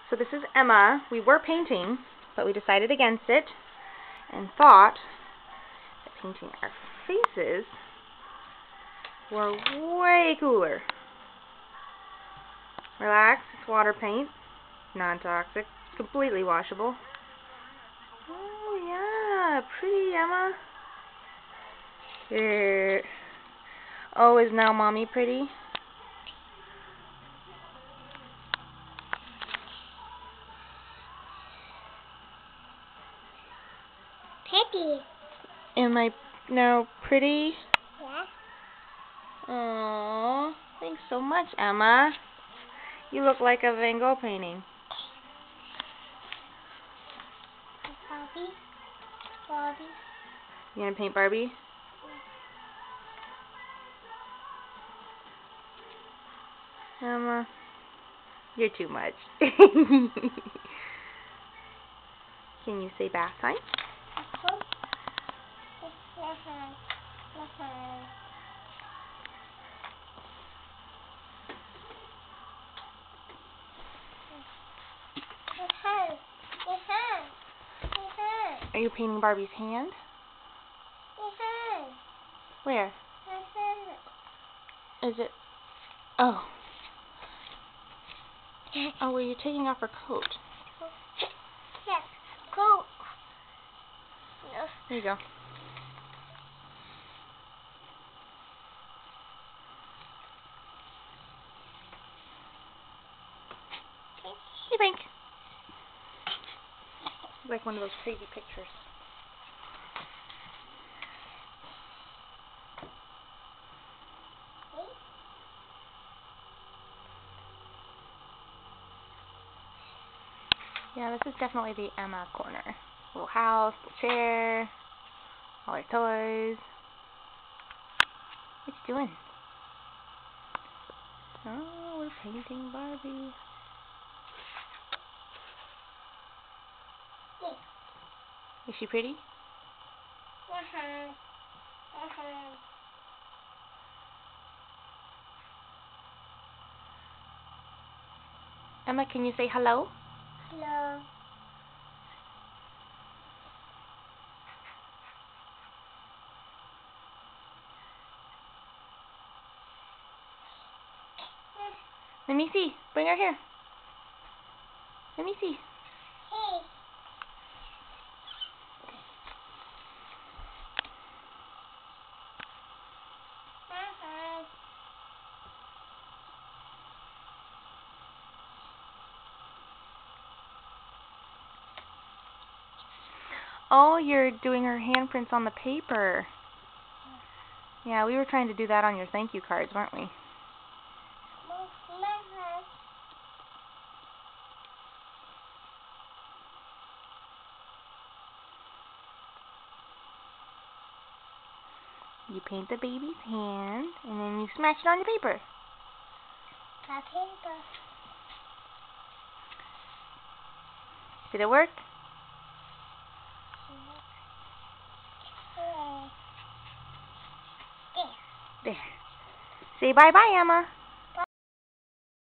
So this is Emma. We were painting, but we decided against it and thought that painting our faces were way cooler. Relax, it's water paint, non-toxic, completely washable. Oh yeah, pretty Emma. Oh, is now mommy pretty? Pretty. Am I now pretty? Yeah. Aww, thanks so much, Emma. You look like a Van Gogh painting. Barbie. You gonna paint Barbie? Emma, you're too much. Can you say bath time? Are you painting Barbie's hand? Where? Is it? Oh. Oh, well, you're taking off her coat. Yes, coat. There you go. Hey, Frank. Like one of those crazy pictures. Yeah, this is definitely the Emma corner. Little house, little chair, all her toys. What you doing? Oh, we're painting Barbie. Is she pretty? Emma, can you say hello? Hello. Let me see. Bring her here. Let me see. Hey. Oh, you're doing her handprints on the paper. Yeah, we were trying to do that on your thank you cards, weren't we? You paint the baby's hand, and then you smash it on the paper. Did it work? There. Say bye-bye, Emma.